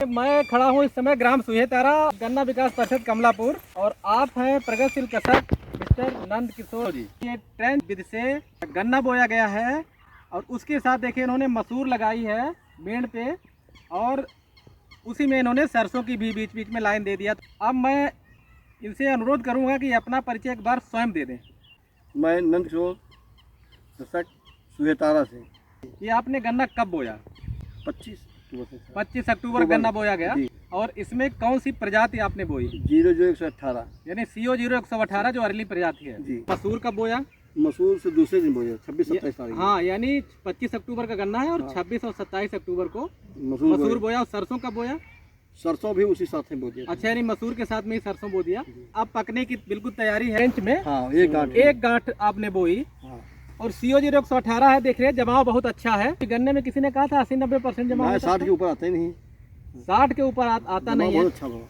मैं खड़ा हूँ इस समय ग्राम सुहेतारा गन्ना विकास परिषद कमलापुर और आप हैं प्रगतिशील कृषक मिस्टर नंद किशोर जी। ये ट्रेंच विधि से गन्ना बोया गया है और उसके साथ देखिए इन्होंने मसूर लगाई है बेंड पे और उसी में इन्होंने सरसों की भी बीच बीच में लाइन दे दिया। अब मैं इनसे अनुरोध करूंगा कि अपना परिचय एक बार स्वयं दे दें। मैं नंद किशोर कृषक सुहेतारा से। ये आपने गन्ना कब बोया? 25 अक्टूबर गन्ना बोया गया। और इसमें कौन सी प्रजाति आपने बोई? 00118 यानी CO0118 जो अरली प्रजाति है जी। मसूर कब बोया? मसूर से दूसरे दिन बोया 26-27 तारीख। हाँ, यानी 25 अक्टूबर का गन्ना है और 26 और 27 अक्टूबर को मसूर बोया। और सरसों कब बोया? सरसों भी उसी साथ में बो दिया। अच्छा, यानी मसूर के साथ में ही सरसों बो दिया। अब पकने की बिल्कुल तैयारी है। इंच में हाँ, एक गांठ आपने बोई। हाँ। और CO0118 है, देख रहे हैं जमाव बहुत अच्छा है। गन्ने में किसी ने कहा था 80-90% जमाव। 60 के ऊपर आता ही नहीं। 60 के ऊपर आता नहीं है।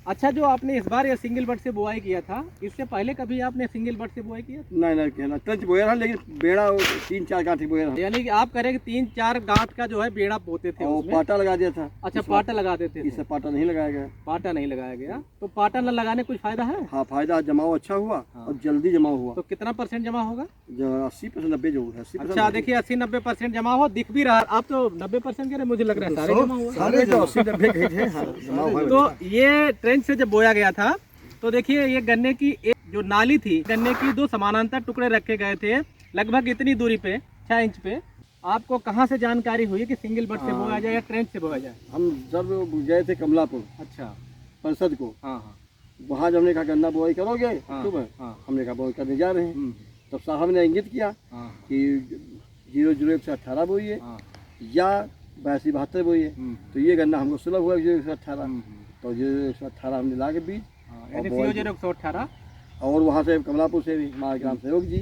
अच्छा, जो आपने इस बार ये सिंगल बट से बुआई किया था, इससे पहले कभी आपने सिंगल बट से बुआई किया? नहीं, ट्रेंच बोया रहा, लेकिन बेड़ा 3-4 गांठ बोया रहा। यानी कि आप कह रहे हैं कि 3-4 गांठ का जो है बेड़ा बोते थे और पाटा लगा दिया था। अच्छा, पाटा लगा देते थे। इससे पाटा नहीं लगाया गया। पाटा नहीं लगाया गया, तो पाटा न लगाने कुछ फायदा है? हाँ, फायदा, जमाव अच्छा हुआ। हाँ। और जल्दी जमाव हुआ। तो कितना % जमा होगा? 80% 90 जो है। अच्छा, देखिए 80-90% जमा हो, दिख भी रहा। आप तो 90% कह रहे, मुझे लग रहा है सारे जमा हुआ। सारे जो 80-90 गए थे। तो ये ट्रेंच से जब बोया गया था तो देखिए ये गन्ने की एक जो नाली थी, गन्ने की 2 समानांतर टुकड़े रखे गए थे लगभग इतनी दूरी पे, 6 इंच पे। आपको कहाँ से जानकारी हुई कि सिंगल बट से बोया जाए या ट्रेंच से बोया जाए? हम जब गए थे कमलापुर अच्छा परिषद को। हाँ। वहाँ जब हमने कहा गन्ना बोआई करोगे हाँ। हमने कहा बोआई करने जा रहे हैं। तब साहब ने इंगित किया कि 00118 बोइए या 82-72 बोइए। तो ये गन्ना हमको सुलभ हुआ 00118। तो 00118 हमने ला के बीज यानी CO0118 और वहाँ से कमलापुर से भी हमारे ग्राम सेवक जी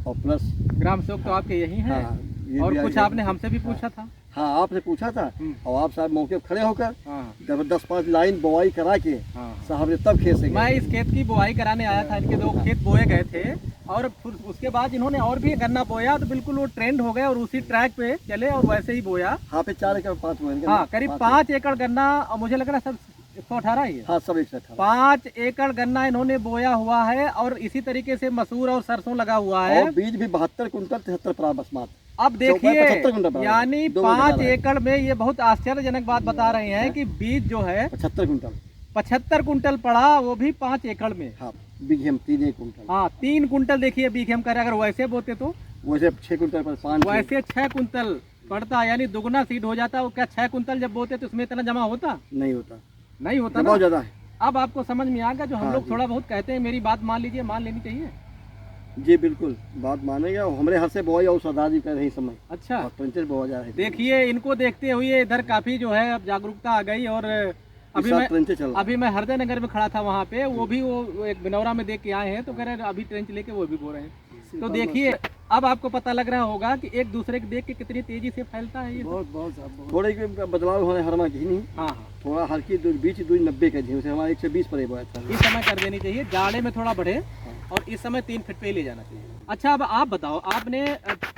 और प्लस ग्राम सेवक तो आपके यही हैं। और कुछ आपने हमसे भी पूछा था? हाँ, आपसे पूछा था और आप साहब मौके पर खड़े होकर जब 10-5 लाइन बोआई करा के साहब ने तब खेत से मैं इस खेत की बोआई कराने आया था। इनके 2 खेत बोए गए थे और फिर उसके बाद इन्होंने और भी गन्ना बोया तो बिल्कुल वो ट्रेंड हो गए और उसी ट्रैक पे चले और वैसे ही बोया। हाँ, पे 4 एकड़ 5 बोए। हाँ, करीब 5 एकड़ गन्ना और मुझे लग रहा है सब 118 ही है। हाँ, सब 118। 5 एकड़ गन्ना इन्होंने बोया हुआ है और इसी तरीके से मसूर और सरसों लगा हुआ है। और बीज भी 72 कुंटल 73 पराबसमात। अब देखिए, यानी 5 एकड़ में ये बहुत आश्चर्यजनक बात बता रहे हैं कि बीज जो है 75 कुंटल पड़ा, वो भी 5 एकड़ में। हाँ, बीघे में 3 कुंटल। हाँ, 3 कुंटल देखिए बीघे में करे। अगर वैसे बोते तो वैसे 6 कुंटल पर 5, वैसे 6 कुंटल पड़ता, यानी दुगना सीड हो जाता। क्या 6 कुंटल जब बोते तो उसमें इतना जमा होता? नहीं होता बहुत ज्यादा है। अब आपको समझ में आ गया जो हम लोग थोड़ा बहुत कहते हैं। मेरी बात मान लीजिए, मान लेनी चाहिए जी। बिल्कुल बात मानेगा। हमारे हाथ से बोआई और सरदार जी कर रहे समय। अच्छा, तो बोआ जा रहा है। देखिए इनको देखते हुए इधर काफी जो है अब जागरूकता आ गई। और अभी मैं हृदय नगर में खड़ा था वहाँ पे, वो भी वो एक बिनौरा में देख के आए हैं तो कह रहे हैं अभी ट्रेंच लेके वो भी बो रहे हैं। तो देखिए अब आपको पता लग रहा होगा कि एक दूसरे के देख के कितनी तेजी से फैलता है ये। बहुत थोड़े बदलाव होने हरमा की नहीं। हाँ, थोड़ा हल्की बीच दूरी 90 का थी, हमारा 120 पर बोया था। इस समय कर देनी चाहिए, जाड़े में थोड़ा बढ़े और इस समय 3 फीट पे ले जाना चाहिए। अच्छा, अब आप बताओ, आपने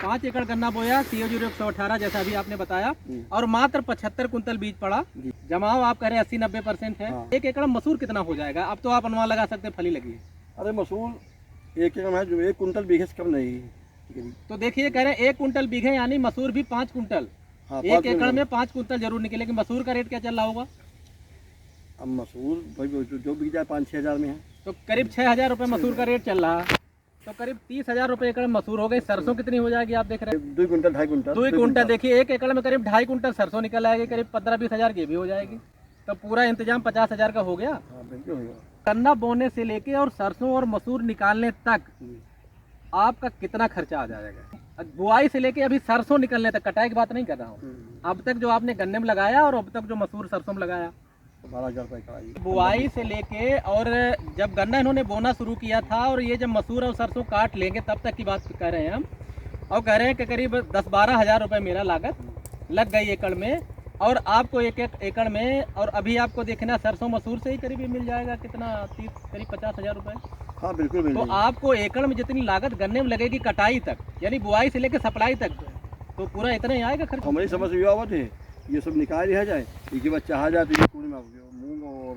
5 एकड़ गन्ना बोया CO0118 जैसा अभी आपने बताया और मात्र 75 कुंतल बीज पड़ा। जमाव आप कह रहे 80-90% है। 1 एकड़ मसूर कितना हो जाएगा? अब तो आप अनुमान लगा सकते हैं, फली लगी। अरे मसूर 1 एकड़ में जो 1 कुंटल बीघे से कम नहीं। तो देखिए कह रहे हैं 1 कुंटल बीघे, यानी मसूर भी 5 कुंटल। 1 एकड़ में 5 कुंटल जरूर निकलेगी। मसूर का रेट क्या चल रहा होगा? अब मसूर भाई जो बिक जाए 5-6 हज़ार में है, तो करीब 6,000 रुपये मसूर का रेट चल रहा है। तो करीब 30,000 रुपये एकड़ मसूर हो गई। सरसों कितनी हो जाएगी आप देख रहे हैं? 2 कुंटल 2.5 कुंटल। 2 कुंटल देखिए 1 एकड़ में करीब 2.5 कुंटल सरसों निकल आएगी। करीब 15-20 हज़ार की भी हो जाएगी। तो पूरा इंतजाम 50,000 का हो गया। गन्ना बोने से लेके और सरसों और मसूर निकालने तक आपका कितना खर्चा आ जाएगा? बुआई से लेके अभी सरसों निकलने तक, कटाई की बात नहीं कर रहा हूँ, अब तक जो आपने गन्ने में लगाया और अब तक जो मसूर सरसों में लगाया, 12,000 रुपये बुआई से लेके। और जब गन्ना इन्होंने बोना शुरू किया था और ये जब मसूर और सरसों काट लेंगे तब तक की बात कर रहे हैं हम। और कह रहे हैं कि करीब 10-12 हज़ार रुपये मेरा लागत लग गई एकड़ में। और आपको 1 एकड़ में, और अभी आपको देखना सरसों मसूर से ही करीब मिल जाएगा कितना, करीब 50,000 रुपये। हाँ बिल्कुल। तो आपको एकड़ में जितनी लागत गन्ने में लगेगी कटाई तक, यानी बुआई से लेकर सप्लाई तक, तो पूरा इतना ही आएगा खर्च। हमारी समझ में आवत है ये सब निकाल लिया जाए, इसके बाद चाहा जाए तो मूंग और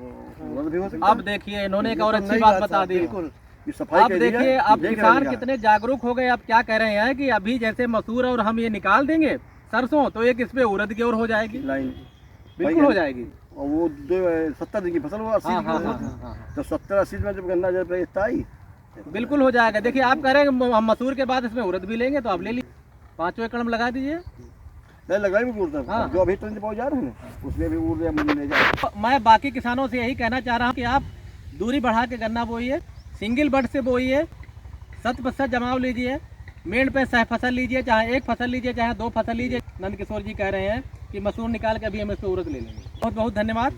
उड़द भी हो सकता है। अब देखिए इन्होंने एक और ये तो अच्छी नई बात बात बता है, दी। बिल्कुल। ये सफाई अब का एरिया देखिए है, अब देख किसान रहेगा। कितने जागरूक हो गए। अब क्या कह रहे हैं कि अभी जैसे मसूर और हम ये निकाल देंगे सरसों, तो एक इस पे उड़द की ओर हो जाएगी, लाइन बिल्कुल हो जाएगी। और वो 70 दिन की फसल वो 80 हाँ दिन हाँ की हाँ फसल हाँ थी। हाँ, तो 70-80 में जब गन्ना जब इतना आई, बिल्कुल हो जाएगा। देखिए आप कह रहे हैं हम मसूर के बाद इसमें उड़द भी लेंगे, तो आप ले लीजिए 5 एकड़ में लगा दीजिए। नहीं लगाई भी उड़द, हाँ। जो अभी तुरंत पहुँच जा रहे हैं ना, उसमें भी उड़ या मुझे ले जाए। तो मैं बाकी किसानों से यही कहना चाह रहा हूँ कि आप दूरी बढ़ा के गन्ना बोइए, सिंगल बड से बोइए, 100% जमाव लीजिए, मेड़ पे सह फसल लीजिए, चाहे एक फसल लीजिए चाहे 2 फसल लीजिए। नंद किशोर जी कह रहे हैं कि मसूर निकाल के अभी हम इस पे उड़द ले लेंगे। बहुत बहुत धन्यवाद।